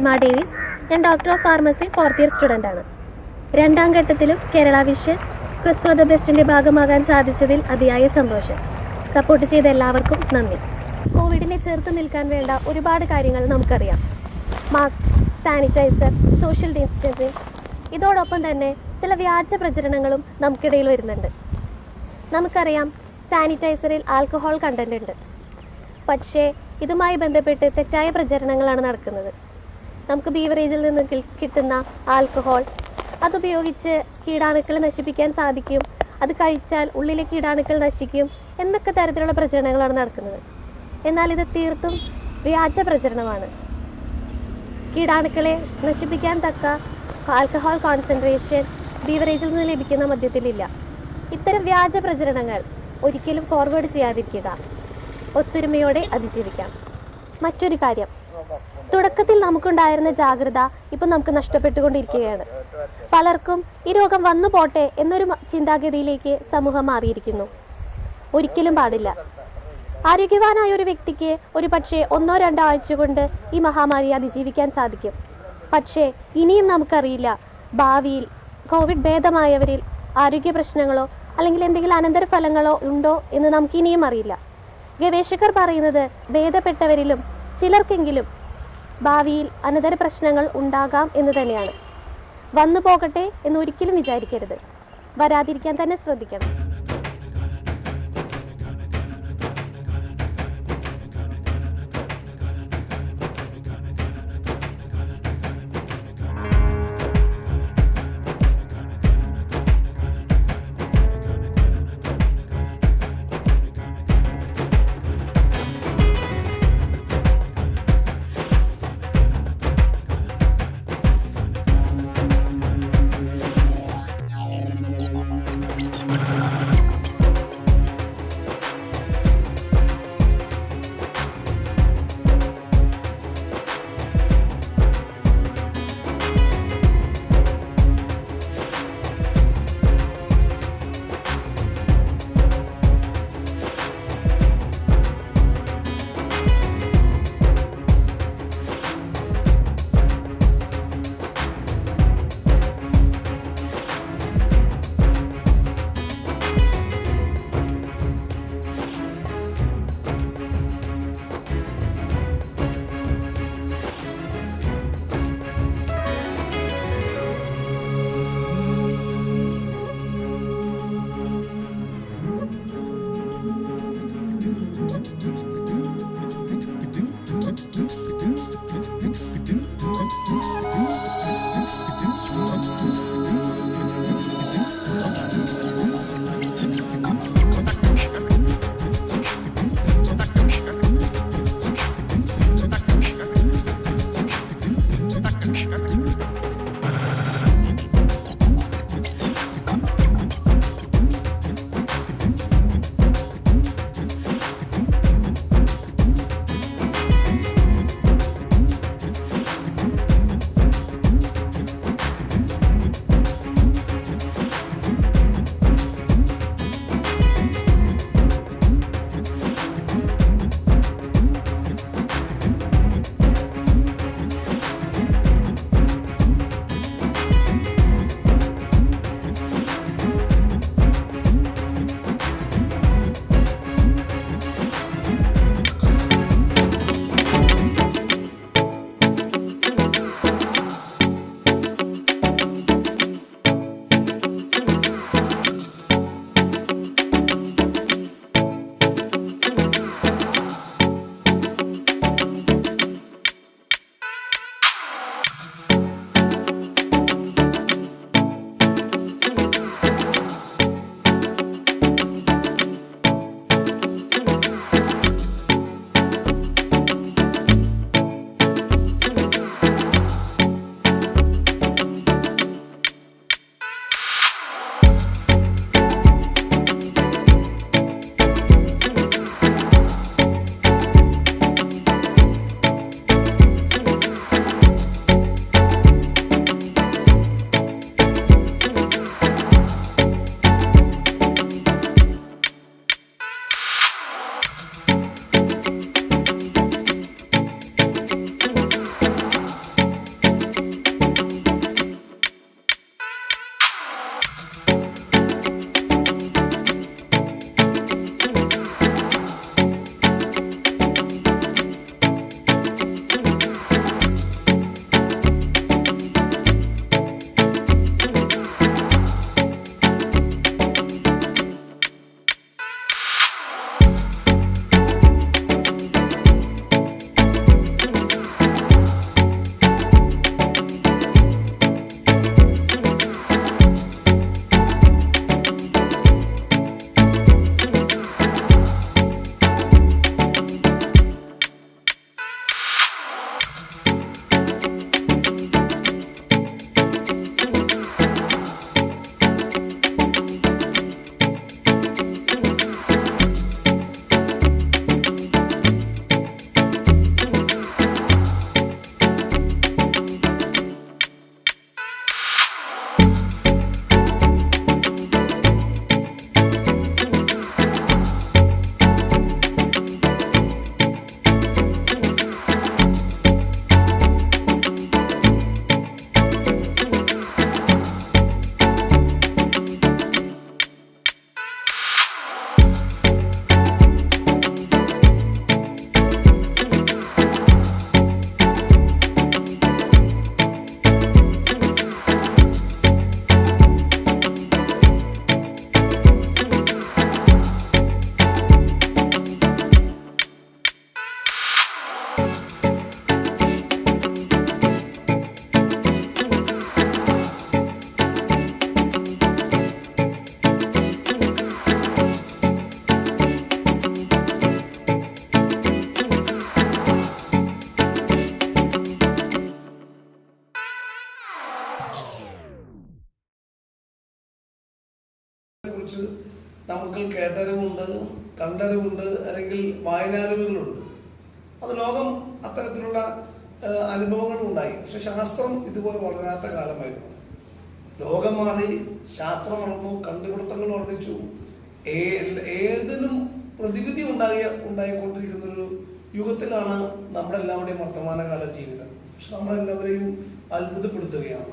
നിൽമ Davis. ഞാൻ doctor of pharmacy 4th year student ആണ്. 2ാം ഘട്ടത്തിലും Kerala Vision Quest for the ബെസ്റ്റിൻ്റെ ഭാഗമാകാൻ സാധിച്ചതിൽ അതിയായ സന്തോഷം. സപ്പോർട്ട് ചെയ്ത എല്ലാവർക്കും നന്ദി. കോവിഡിനെ ചെറുത്ത് നിൽക്കാൻ വേണ്ട ഒരുപാട് കാര്യങ്ങൾ നമുക്കറിയാം. Mask, sanitiser, social distancing. ഇതോടൊപ്പം തന്നെ ചില വ്യാജ പ്രചരണങ്ങളും നമുക്കിടയിൽ വരുന്നുണ്ട്. നമുക്കറിയാം സാനിറ്റൈസറിൽ ആൽക്കഹോൾ കണ്ടന്റ് ഉണ്ട്. പക്ഷേ ഇതുമായി ബന്ധപ്പെട്ട് തെറ്റായ പ്രചരണങ്ങളാണ് നടക്കുന്നത്. നമുക്ക് ബീവറേജിൽ നിന്ന് കിട്ടുന്ന ആൽക്കഹോൾ അതുപയോഗിച്ച് കീടാണുക്കളെ നശിപ്പിക്കാൻ സാധിക്കും, അത് കഴിച്ചാൽ ഉള്ളിലെ കീടാണുക്കൾ നശിക്കും എന്നൊക്കെ തരത്തിലുള്ള പ്രചരണങ്ങളാണ് നടക്കുന്നത്. എന്നാൽ ഇത് തീർത്തും വ്യാജ പ്രചരണമാണ്. കീടാണുക്കളെ നശിപ്പിക്കാൻ തക്ക ആൽക്കഹോൾ കോൺസെൻട്രേഷൻ ബീവറേജിൽ നിന്ന് ലഭിക്കുന്ന മദ്യത്തിലില്ല. ഇത്തരം വ്യാജ പ്രചരണങ്ങൾ ഒരിക്കലും ഫോർവേഡ് ചെയ്യാതിരിക്കുക. ഒത്തൊരുമയോടെ അതിജീവിക്കാം. മറ്റൊരു കാര്യം, തുടക്കത്തിൽ നമുക്കുണ്ടായിരുന്ന ജാഗ്രത ഇപ്പം നമുക്ക് നഷ്ടപ്പെട്ടുകൊണ്ടിരിക്കുകയാണ്. പലർക്കും ഈ രോഗം വന്നു പോട്ടെ എന്നൊരു ചിന്താഗതിയിലേക്ക് സമൂഹം മാറിയിരിക്കുന്നു. ഒരിക്കലും പാടില്ല. ആരോഗ്യവാനായ ഒരു വ്യക്തിക്ക് ഒരു പക്ഷേ 1-2 ആഴ്ച കൊണ്ട് ഈ മഹാമാരി അതിജീവിക്കാൻ സാധിക്കും. പക്ഷേ ഇനിയും നമുക്കറിയില്ല ഭാവിയിൽ കോവിഡ് ഭേദമായവരിൽ ആരോഗ്യ പ്രശ്നങ്ങളോ അല്ലെങ്കിൽ എന്തെങ്കിലും അനന്തരഫലങ്ങളോ ഉണ്ടോ എന്ന് നമുക്ക് ഇനിയും അറിയില്ല. ഗവേഷകർ പറയുന്നത് ഭേദപ്പെട്ടവരിലും ചിലർക്കെങ്കിലും ഭാവിയിൽ അനന്തര പ്രശ്നങ്ങൾ ഉണ്ടാകാം എന്ന് തന്നെയാണ്. വന്നു പോകട്ടെ എന്ന് ഒരിക്കലും വിചാരിക്കരുത്. വരാതിരിക്കാൻ തന്നെ ശ്രദ്ധിക്കണം. നമുക്ക് കേട്ടറിവുണ്ട്, കണ്ടറിവുണ്ട്, അല്ലെങ്കിൽ വായനാറിവുകളുണ്ട്. അത് ലോകം അത്തരത്തിലുള്ള അനുഭവങ്ങളും ഉണ്ടായി. പക്ഷെ ശാസ്ത്രം ഇതുപോലെ വളരാത്ത കാലമായിരുന്നു. ലോകം മാറി, ശാസ്ത്രം വളർന്നു, കണ്ടുപിടുത്തങ്ങൾ വർദ്ധിച്ചു. ഏതിനും പ്രതിവിധി ഉണ്ടായിക്കൊണ്ടിരിക്കുന്ന ഒരു യുഗത്തിലാണ് നമ്മുടെ എല്ലാവരുടെയും വർത്തമാനകാല ജീവിതം. പക്ഷെ നമ്മളെല്ലാവരെയും അത്ഭുതപ്പെടുത്തുകയാണ്.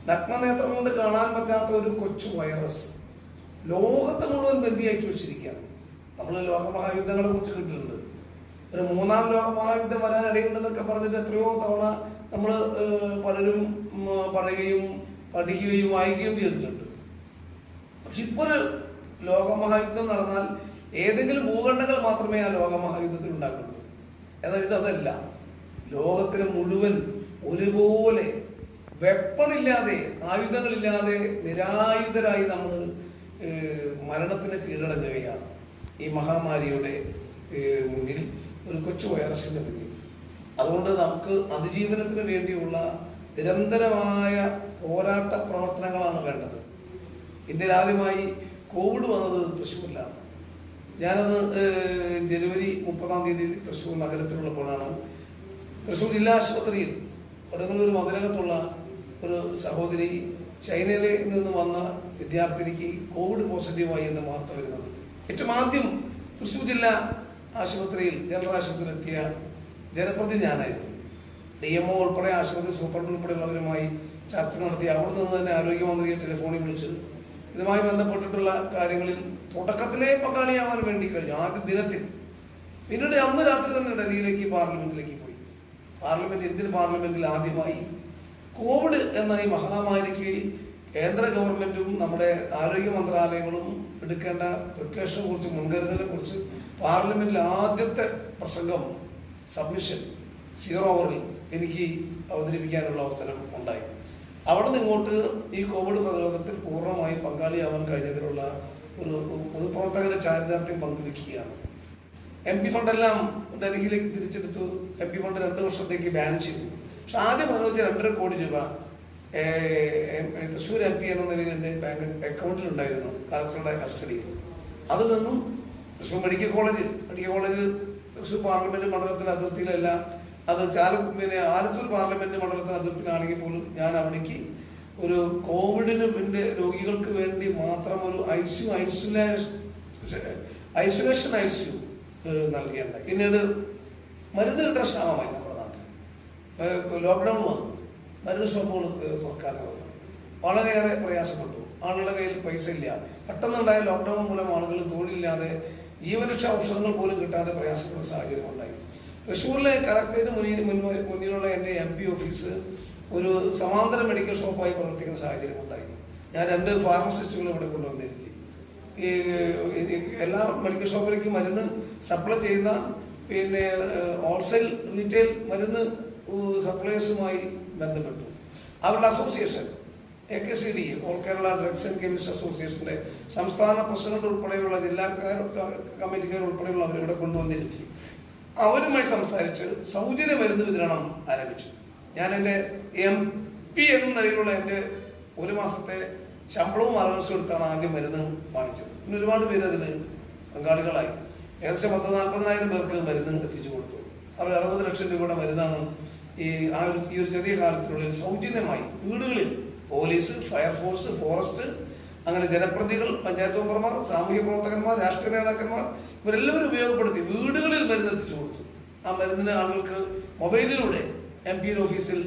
നഗ്നനേത്രം കൊണ്ട് കാണാൻ പറ്റാത്ത ഒരു കൊച്ചു വൈറസ് ലോകത്തെ മുഴുവൻ ബന്ദിയാക്കി വെച്ചിരിക്കുകയാണ്. നമ്മൾ ലോകമഹായുദ്ധങ്ങളെ കുറിച്ച് കേട്ടിട്ടുണ്ട്. ഒരു മൂന്നാം ലോകമഹായുദ്ധം വരാനിടയുണ്ടെന്നൊക്കെ പറഞ്ഞിട്ട് എത്രയോ തവണ നമ്മൾ പലരും പറയുകയും പഠിക്കുകയും വായിക്കുകയും ചെയ്തിട്ടുണ്ട്. പക്ഷെ ഇപ്പോൾ ഒരു ലോകമഹായുദ്ധം നടന്നാൽ ഏതെങ്കിലും ഭൂഖണ്ഡങ്ങൾ മാത്രമേ ആ ലോകമഹായുദ്ധത്തിൽ ഉണ്ടാക്കുള്ളൂ. എന്നാൽ ഇതല്ല. ലോകത്തിന് മുഴുവൻ ഒരുപോലെ വെപ്പണില്ലാതെ, ആയുധങ്ങളില്ലാതെ നിരായുധരായി നമ്മൾ മരണത്തിന് കീഴടങ്ങുകയാണ് ഈ മഹാമാരിയുടെ മുന്നിൽ, ഒരു കൊച്ചു വൈറസിന്റെ മുന്നിൽ. അതുകൊണ്ട് നമുക്ക് അതിജീവനത്തിന് വേണ്ടിയുള്ള നിരന്തരമായ പോരാട്ട പ്രവർത്തനങ്ങളാണ് വേണ്ടത്. ഇന്ത്യയിൽ ആദ്യമായി കോവിഡ് വന്നത് തൃശ്ശൂരിലാണ്. ഞാനത് ജനുവരി 30 തൃശ്ശൂർ നഗരത്തിലുള്ളപ്പോഴാണ് തൃശ്ശൂർ ജില്ലാ ആശുപത്രിയിൽ കൊടുങ്ങല്ലൂർ മതിലകത്തുള്ള ഒരു സഹോദരി ചൈനയിൽ നിന്ന് വന്ന വിദ്യാർത്ഥിനിക്ക് കോവിഡ് പോസിറ്റീവായി എന്ന് വാർത്ത വരുന്നത്. ഏറ്റവും ആദ്യം തൃശ്ശൂർ ജില്ലാ ആശുപത്രിയിൽ, ജനറൽ ആശുപത്രിയിൽ എത്തിയ ജനപ്രതിനിധി ഞാനായിരുന്നു. DMO ഉൾപ്പെടെ, ആശുപത്രി സൂപ്രണ്ട് ഉൾപ്പെടെയുള്ളവരുമായി ചർച്ച നടത്തി. അവിടെ നിന്ന് തന്നെ ആരോഗ്യമന്ത്രിയെ ടെലിഫോണിൽ വിളിച്ച് ഇതുമായി ബന്ധപ്പെട്ടിട്ടുള്ള കാര്യങ്ങളിൽ തുടക്കത്തിലേ പങ്കാളിയാവാൻ വേണ്ടി കഴിഞ്ഞു, ആദ്യ ദിനത്തിൽ. പിന്നീട് അന്ന് രാത്രി തന്നെ ഡൽഹിയിലേക്ക്, പാർലമെന്റിലേക്ക് പോയി. ഇന്ത്യൻ പാർലമെന്റിൽ ആദ്യമായി കോവിഡ് എന്ന ഈ മഹാമാരിക്ക് കേന്ദ്ര ഗവൺമെന്റും നമ്മുടെ ആരോഗ്യ മന്ത്രാലയങ്ങളും എടുക്കേണ്ട പ്രിക്കോഷനെ കുറിച്ച്, മുൻകരുതലിനെ കുറിച്ച് പാർലമെന്റിൽ ആദ്യത്തെ പ്രസംഗം, സബ്മിഷൻ 0 ഓവറിൽ എനിക്ക് അവതരിപ്പിക്കാനുള്ള അവസരം ഉണ്ടായി. അവിടെ നിന്ന് ഇങ്ങോട്ട് ഈ കോവിഡ് പ്രതിരോധത്തിൽ പൂർണ്ണമായും പങ്കാളിയാവാൻ കഴിഞ്ഞതിലുള്ള ഒരു പൊതുപ്രവർത്തകരുടെ ചാരിതാർത്ഥ്യം പങ്കുവയ്ക്കുകയാണ്. MP ഫണ്ടെല്ലാം ഡൽഹിയിലേക്ക് തിരിച്ചെടുത്തു. MP ഫണ്ട് 2 വർഷത്തേക്ക് ബാൻ ചെയ്തു. പക്ഷെ ആദ്യം അനുവദിച്ച 2.5 കോടി രൂപ തൃശ്ശൂർ MP എന്ന നിലയിൽ എൻ്റെ ബാങ്ക് അക്കൗണ്ടിൽ ഉണ്ടായിരുന്നു, കളക്ടറുടെ കസ്റ്റഡിയിൽ. അതിൽ നിന്നും Thrissur medical college Thrissur parliament മണ്ഡലത്തിലെ അതിർത്തിയിലല്ല, അത് ആലത്തൂർ പാർലമെന്റ് മണ്ഡലത്തിലെ അതിർത്തിയിലാണെങ്കിൽ പോലും ഞാൻ അവിടേക്ക് ഒരു കോവിഡിന് രോഗികൾക്ക് വേണ്ടി മാത്രം ഒരു ഐസൊലേഷൻ ICU നൽകിയുണ്ടായി. പിന്നീട് മരുന്ന് കിട്ടാൻ ക്ഷാമമായി നമ്മുടെ നാട്ടിൽ. ലോക്ക്ഡൗൺ വന്നു, മരുന്ന് ഷോപ്പുകൾ തുറക്കാതെ വന്നു. വളരെയേറെ പ്രയാസപ്പെട്ടു. ആളുകളുടെ കയ്യിൽ പൈസ ഇല്ല. പെട്ടെന്നുണ്ടായ ലോക്ക്ഡൗൺ മൂലം ആളുകൾ തൊഴിലില്ലാതെ, ജീവരക്ഷാ ഔഷധങ്ങൾ പോലും കിട്ടാതെ പ്രയാസപ്പെടുന്ന സാഹചര്യം ഉണ്ടായി. തൃശ്ശൂരിലെ കളക്ടറേറ്റ് മുന്നിലുള്ള എൻ്റെ MP ഓഫീസ് ഒരു സമാന്തര മെഡിക്കൽ ഷോപ്പായി പ്രവർത്തിക്കുന്ന സാഹചര്യം ഉണ്ടായി. ഞാൻ 2 ഫാർമസിസ്റ്റുകൾ ഇവിടെ കൊണ്ടുവന്നിരുത്തി. ഈ എല്ലാ മെഡിക്കൽ ഷോപ്പിലേക്കും മരുന്ന് സപ്ലൈ ചെയ്യുന്ന, പിന്നെ ഹോൾസെയിൽ റീറ്റെയിൽ മരുന്ന് സപ്ലയേഴ്സുമായി ബന്ധപ്പെട്ടു. അവരുടെ association AKCD, all Kerala drugs and chemist അസോസിയേഷന്റെ സംസ്ഥാന പ്രസിഡന്റ് ഉൾപ്പെടെയുള്ള ജില്ലാ കമ്മിറ്റിക്കാർ ഉൾപ്പെടെയുള്ള അവരിവിടെ കൊണ്ടുവന്നിരുത്തി. അവരുമായി സംസാരിച്ച് സൗജന്യ മരുന്ന് വിതരണം ആരംഭിച്ചു. ഞാൻ എൻ്റെ MP എന്ന നിലയിലുള്ള എൻ്റെ 1 മാസത്തെ ശമ്പളവും അലവൻസും എടുത്താണ് ആദ്യം മരുന്ന് വാങ്ങിച്ചത്. പിന്നെ ഒരുപാട് പേര് അതിന് പങ്കാളികളായി. ഏകദേശം 40,000 പേർക്ക് മരുന്ന് എത്തിച്ചു കൊടുത്തു. അവർ 60 ലക്ഷം രൂപയുടെ മരുന്നാണ് ഈ ഒരു ചെറിയ കാലത്തിനുള്ളിൽ സൗജന്യമായി വീടുകളിൽ പോലീസ്, ഫയർഫോഴ്സ്, ഫോറസ്റ്റ്, അങ്ങനെ ജനപ്രതിനിധികൾ, പഞ്ചായത്ത് മെമ്പർമാർ, സാമൂഹ്യ പ്രവർത്തകന്മാർ, രാഷ്ട്രീയ നേതാക്കന്മാർ, ഇവരെല്ലാവരും ഉപയോഗപ്പെടുത്തി വീടുകളിൽ മരുന്ന് എത്തിച്ചു കൊടുത്തു. ആ മരുന്നിന് ആളുകൾക്ക് മൊബൈലിലൂടെ MP ഓഫീസിൽ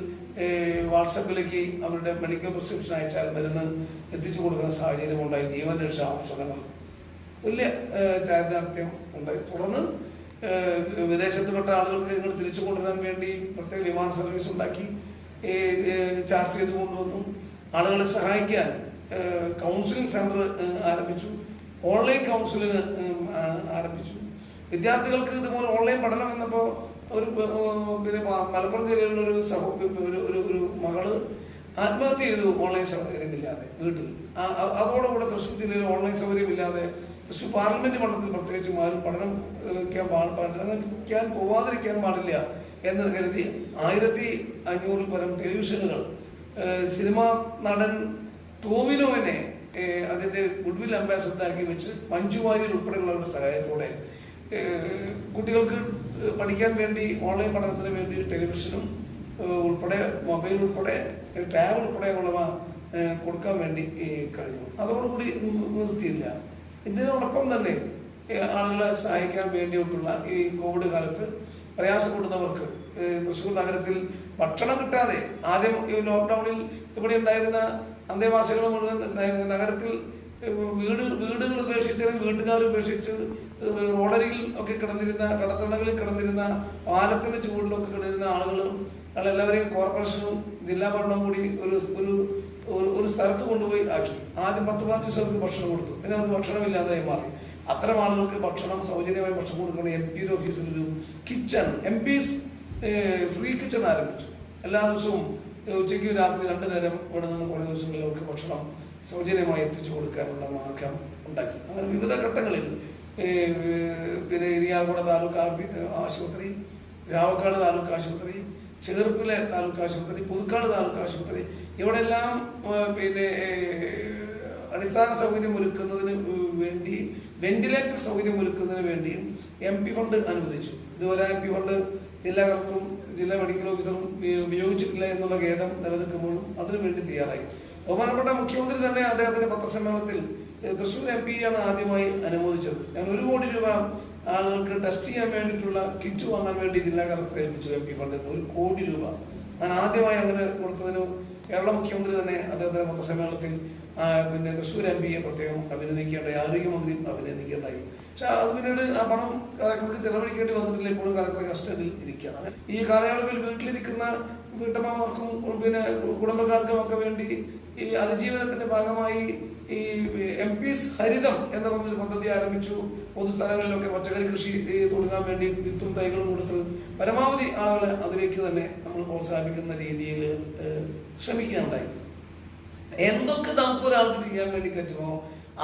വാട്സപ്പിലേക്ക് അവരുടെ മെഡിക്കൽ പ്രിസ്ക്രിപ്ഷൻ അയച്ചാൽ മരുന്ന് എത്തിച്ചു കൊടുക്കുന്ന സാഹചര്യം ഉണ്ടായി. ജീവൻ രക്ഷാ ഔഷധങ്ങൾ വലിയ ചാരിതാർത്ഥ്യം ഉണ്ടായി. തുടർന്ന് വിദേശത്തുപെട്ട ആളുകൾക്ക് ഇങ്ങോട്ട് തിരിച്ചു കൊണ്ടുവരാൻ വേണ്ടി പ്രത്യേക വിമാന സർവീസ് ഉണ്ടാക്കി ചാർജ് ചെയ്ത് കൊണ്ടുവന്നു. ആളുകളെ സഹായിക്കാൻ കൗൺസിലിംഗ് സെന്റർ ആരംഭിച്ചു. ഓൺലൈൻ കൗൺസിലിംഗ് ആരംഭിച്ചു. വിദ്യാർത്ഥികൾക്ക് ഇതുപോലെ ഓൺലൈൻ പഠനം എന്നപ്പോൾ പിന്നെ മലപ്പുറം ജില്ലയിലുള്ള ഒരു മകള് ആത്മഹത്യ ചെയ്തു, ഓൺലൈൻ സൗകര്യമില്ലാതെ വീട്ടിൽ. അതോടുകൂടെ തൃശ്ശൂർ ജില്ലയിൽ ഓൺലൈൻ സൗകര്യമില്ലാതെ തൃശ്ശൂർ പാർലമെന്റ് മണ്ഡലത്തിൽ പ്രത്യേകിച്ചും ആരും പഠനിക്കാൻ പോവാതിരിക്കാൻ പാടില്ല എന്ന് കരുതി 1500 പരം ടെലിവിഷനുകൾ സിനിമാ നടൻ ടോവിനോവിനെ അതിന്റെ ഗുഡ്വിൽ അംബാസഡറാക്കി വെച്ച് മഞ്ജു വാര്യർ ഉൾപ്പെടെയുള്ളവരുടെ സഹായത്തോടെ കുട്ടികൾക്ക് പഠിക്കാൻ വേണ്ടി ഓൺലൈൻ പഠനത്തിന് വേണ്ടി ടെലിവിഷനും ഉൾപ്പെടെ മൊബൈൽ ഉൾപ്പെടെ ടാബ് ഉൾപ്പെടെയുള്ളവ കൊടുക്കാൻ വേണ്ടി കഴിഞ്ഞു. അതോടുകൂടി നിർത്തിയില്ല. ഇതിനോടൊപ്പം തന്നെ ആളുകളെ സഹായിക്കാൻ വേണ്ടിയിട്ടുള്ള ഈ കോവിഡ് കാലത്ത് പ്രയാസപ്പെടുന്നവർക്ക് തൃശ്ശൂർ നഗരത്തിൽ ഭക്ഷണം കിട്ടാതെ ആദ്യം ഈ ലോക്ക്ഡൌണിൽ ഇവിടെ ഉണ്ടായിരുന്ന അന്തേവാസികൾ മുഴുവൻ നഗരത്തിൽ വീടുകൾ ഉപേക്ഷിച്ചും വീട്ടുകാർ ഉപേക്ഷിച്ച് റോഡരിയിൽ ഒക്കെ കിടന്നിരുന്ന കടത്തണകളിൽ കിടന്നിരുന്ന പാലത്തിന്റെ ചുവടിലൊക്കെ കിടന്നിരുന്ന ആളുകളും എല്ലാവരെയും കോർപ്പറേഷനും ജില്ലാ ഭരണവും കൂടി ഒരു സ്ഥലത്ത് കൊണ്ടുപോയി ആക്കി. ആദ്യം 10-15 ദിവസം ഭക്ഷണം കൊടുത്തു. പിന്നെ അവർക്ക് ഭക്ഷണമില്ലാതായി മാറി. അത്തരം ആളുകൾക്ക് ഭക്ഷണം സൗജന്യമായി ഭക്ഷണം കൊടുക്കണം. MP-യുടെ ഓഫീസിൽ ഒരു കിച്ചൺ MPs ഫ്രീ കിച്ചൺ ആരംഭിച്ചു. എല്ലാ ദിവസവും ഉച്ചയ്ക്ക് രാത്രി 2 നേരം ഇവിടെ നിന്ന് കുറേ ദിവസങ്ങളിലൊക്കെ ഭക്ഷണം സൗജന്യമായി എത്തിച്ചു കൊടുക്കാനുള്ള മാർഗം ഉണ്ടാക്കി. അങ്ങനെ വിവിധ ഘട്ടങ്ങളിൽ പിന്നെ ഇരിയാകുട താലൂക്ക് ആശുപത്രി, രാവക്കാട് താലൂക്ക് ആശുപത്രി, ചേർപ്പിലെ താലൂക്ക് ആശുപത്രി, പുതുക്കാട് താലൂക്ക് ആശുപത്രി, ഇവിടെല്ലാം പിന്നെ അടിസ്ഥാന സൗകര്യം ഒരുക്കുന്നതിന് വേണ്ടി വെന്റിലേറ്റർ സൗകര്യം ഒരുക്കുന്നതിന് വേണ്ടിയും MP ഫണ്ട് അനുവദിച്ചു. ഇതുവരെ MP ഫണ്ട് ജില്ലാ കളക്ടറും ജില്ലാ മെഡിക്കൽ ഓഫീസറും ഉപയോഗിച്ചിട്ടില്ല എന്നുള്ള ഖേദം നിലനിൽക്കുമ്പോഴും അതിനു വേണ്ടി തയ്യാറായി. ബഹുമാനപ്പെട്ട മുഖ്യമന്ത്രി തന്നെ അദ്ദേഹത്തിന്റെ പത്രസമ്മേളനത്തിൽ തൃശ്ശൂർ MP ആണ് ആദ്യമായി അനുമോദിച്ചത്. ഞാൻ 1 കോടി രൂപ ആളുകൾക്ക് ടെസ്റ്റ് ചെയ്യാൻ വേണ്ടിയിട്ടുള്ള കിറ്റ് വാങ്ങാൻ വേണ്ടി ജില്ലാ കളക്ടർ ഏൽപ്പിച്ചു. MP ഫണ്ട് 1 കോടി രൂപ ഞാൻ ആദ്യമായി അങ്ങനെ കൊടുത്തതിന് കേരള മുഖ്യമന്ത്രി തന്നെ അദ്ദേഹത്തിന്റെ പത്രസമ്മേളനത്തിൽ പിന്നെ തൃശ്ശൂർ MP-യെ പ്രത്യേകം അഭിനന്ദിക്കേണ്ടായി, ആരോഗ്യമന്ത്രിയും അഭിനന്ദിക്കേണ്ടായി. പക്ഷെ അത് പിന്നീട് ആ പണം കളക്ടർക്ക് ചെലവഴിക്കേണ്ടി വന്നിട്ടില്ല. ഇപ്പോഴും കളക്ടർ കസ്റ്റഡിയിൽ ഇരിക്കുകയാണ്. ഈ കാലയളവിൽ വീട്ടിലിരിക്കുന്ന വീട്ടമ്മമാർക്കും പിന്നെ കുടുംബക്കാർക്കും ഒക്കെ വേണ്ടി ഈ അതിജീവനത്തിന്റെ ഭാഗമായി ഈ MPs ഹരിതം എന്ന പറഞ്ഞൊരു പദ്ധതി ആരംഭിച്ചു. പൊതുസ്ഥലങ്ങളിലൊക്കെ പച്ചക്കറി കൃഷി തുടങ്ങാൻ വേണ്ടി വിത്തും തൈകളും കൊടുത്ത് പരമാവധി ആളുകളെ അതിലേക്ക് തന്നെ നമ്മൾ പ്രോത്സാഹിപ്പിക്കുന്ന രീതിയിൽ ശ്രമിക്കുകയുണ്ടായി. എന്തൊക്കെ നമുക്ക് ഒരാൾക്ക് ചെയ്യാൻ വേണ്ടി പറ്റുമോ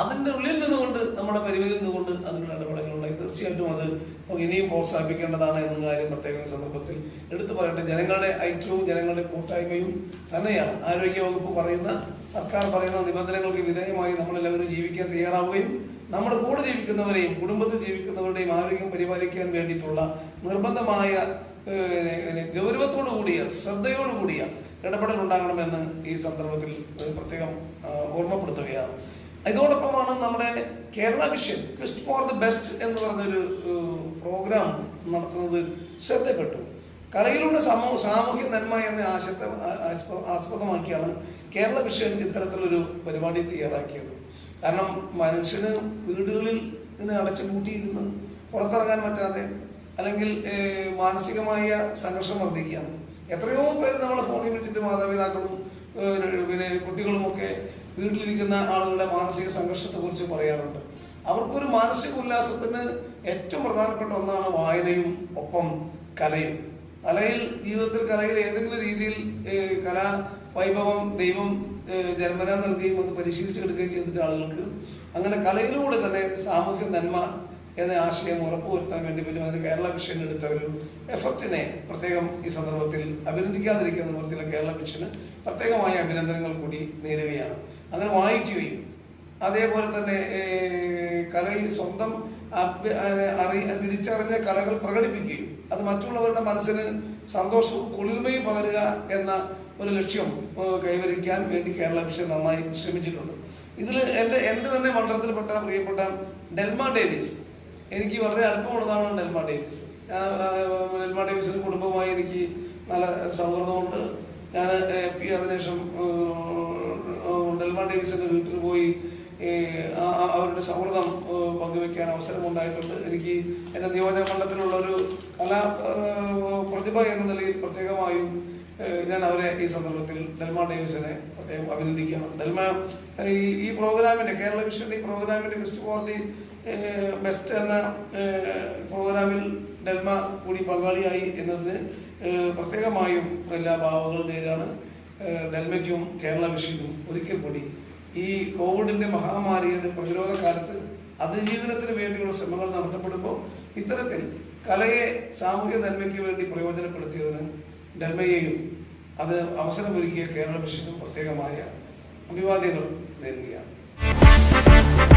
അതിന്റെ ഉള്ളിൽ നിന്നുകൊണ്ട് നമ്മുടെ പരിമിതിയിൽ നിന്നുകൊണ്ട് അതിനുള്ള ഇടപെടലുണ്ടായി. തീർച്ചയായിട്ടും അത് നമുക്ക് ഇനിയും പ്രോത്സാഹിപ്പിക്കേണ്ടതാണ് എന്ന കാര്യം പ്രത്യേക സന്ദർഭത്തിൽ എടുത്തു പറയട്ടെ. ജനങ്ങളുടെ ഐക്യവും ജനങ്ങളുടെ കൂട്ടായ്മയും തന്നെയാണ് ആരോഗ്യവകുപ്പ് പറയുന്ന, സർക്കാർ പറയുന്ന നിബന്ധനകൾക്ക് വിധേയമായി നമ്മളെല്ലാവരും ജീവിക്കാൻ തയ്യാറാവുകയും നമ്മുടെ കൂടെ ജീവിക്കുന്നവരെയും കുടുംബത്തിൽ ജീവിക്കുന്നവരുടെയും ആരോഗ്യം പരിപാലിക്കാൻ വേണ്ടിയിട്ടുള്ള നിർബന്ധമായ ഗൗരവത്തോടു കൂടിയ ശ്രദ്ധയോടുകൂടിയ ഇടപെടൽ ഉണ്ടാകണമെന്ന് ഈ സന്ദർഭത്തിൽ പ്രത്യേകം ഓർമ്മപ്പെടുത്തുകയാണ്. ഇതോടൊപ്പമാണ് നമ്മുടെ Kerala Vision Quest for the best എന്ന് പറഞ്ഞൊരു പ്രോഗ്രാം നടത്തുന്നത് ശ്രദ്ധപ്പെട്ടു. കലയിലൂടെ സാമൂഹ്യ നന്മ എന്ന ആശയത്തെ ആസ്പദമാക്കിയാണ് കേരള വിഷൻ ഇത്തരത്തിലൊരു പരിപാടി തയ്യാറാക്കിയത്. കാരണം മനുഷ്യന് വീടുകളിൽ നിന്ന് അടച്ചു പൂട്ടിയിരുന്ന് പുറത്തിറങ്ങാൻ പറ്റാതെ അല്ലെങ്കിൽ മാനസികമായ സംഘർഷം വർദ്ധിക്കുകയാണ്. എത്രയോ പേര് നമ്മളെ ഫോണിൽ വിളിച്ചിട്ട് മാതാപിതാക്കളും പിന്നെ കുട്ടികളുമൊക്കെ വീട്ടിലിരിക്കുന്ന ആളുകളുടെ മാനസിക സംഘർഷത്തെ കുറിച്ച് പറയാറുണ്ട്. അവർക്കൊരു മാനസിക ഉല്ലാസത്തിന് ഏറ്റവും പ്രധാനപ്പെട്ട ഒന്നാണ് വായനയും ഒപ്പം കലയും. ജീവിതത്തിൽ ഏതെങ്കിലും രീതിയിൽ കലാ വൈഭവം ദൈവം ജന്മന നൽകുകയും അത് പരിശീലിച്ചെടുക്കുകയും ചെയ്തിട്ട് ആളുകൾക്ക് അങ്ങനെ കലയിലൂടെ തന്നെ സാമൂഹ്യ നന്മ എന്ന ആശയം ഉറപ്പുവരുത്താൻ വേണ്ടി വരും. അതിന് കേരള വിഷൻ എടുത്ത ഒരു എഫർട്ടിനെ പ്രത്യേകം ഈ സന്ദർഭത്തിൽ അഭിനന്ദിക്കാതിരിക്കുന്ന നിവൃത്തിയിലെ കേരള വിഷന് പ്രത്യേകമായ അഭിനന്ദനങ്ങൾ കൂടി നേരുകയാണ്. അങ്ങനെ വായിക്കുകയും അതേപോലെ തന്നെ കലയിൽ സ്വന്തം തിരിച്ചറിഞ്ഞ കലകൾ പ്രകടിപ്പിക്കുകയും അത് മറ്റുള്ളവരുടെ മനസ്സിന് സന്തോഷവും കുളിർമയും പകരുക എന്ന ഒരു ലക്ഷ്യം കൈവരിക്കാൻ വേണ്ടി കേരള വിഷൻ നന്നായി ശ്രമിച്ചിട്ടുണ്ട്. ഇതിൽ എൻ്റെ തന്നെ മണ്ഡലത്തിൽപ്പെട്ട പ്രിയപ്പെട്ട ഡെൽമ ഡേവിസ്, എനിക്ക് വളരെ അടുപ്പമുള്ളതാണ് ഡെൽമ ഡേവിസ്. ഡെൽമ ഡേവിസിന്റെ കുടുംബമായി എനിക്ക് നല്ല സൗഹൃദമുണ്ട്. ഞാൻ അതിനുശേഷം ഡെൽമ ഡേവിസിന്റെ വീട്ടിൽ പോയി അവരുടെ സൗഹൃദം പങ്കുവെക്കാൻ അവസരമുണ്ടായിട്ടുണ്ട്. എനിക്ക് എൻ്റെ നിയോജക മണ്ഡലത്തിലുള്ള ഒരു കലാ പ്രതിഭ എന്ന നിലയിൽ പ്രത്യേകമായും ഞാൻ അവരെ ഈ സന്ദർഭത്തിൽ ഡെൽമ ഡേവിസിനെ പ്രത്യേകം അഭിനന്ദിക്കണം. ഡെൽമ ഈ പ്രോഗ്രാമിന്റെ കേരള വിഷന്റെ ഈ പ്രോഗ്രാമിന്റെ ക്വസ്റ്റ് ഫോർ ദി ബെസ്റ്റ് എന്ന പ്രോഗ്രാമിൽ ഡെൽമ കൂടി പങ്കാളിയായി എന്നതിന് പ്രത്യേകമായും എല്ലാ ഭാവങ്ങളും നേരാണ്. ഡെൽമയ്ക്കും കേരള വിഷനും ഒരിക്കൽ കൂടി ഈ കോവിഡിന്റെ മഹാമാരിയുടെ പ്രതിരോധ കാലത്ത് അതിജീവനത്തിന് വേണ്ടിയുള്ള ശ്രമങ്ങൾ നടത്തപ്പെടുമ്പോൾ ഇത്തരത്തിൽ കലയെ സാമൂഹ്യ നന്മയ്ക്ക് വേണ്ടി പ്രയോജനപ്പെടുത്തിയതിന് ഡെൽമയെയും അത് അവസരമൊരുക്കിയ കേരള വിഷനും പ്രത്യേകമായ അഭിവാദ്യങ്ങൾ നേരുകയാണ്. നന്ദി.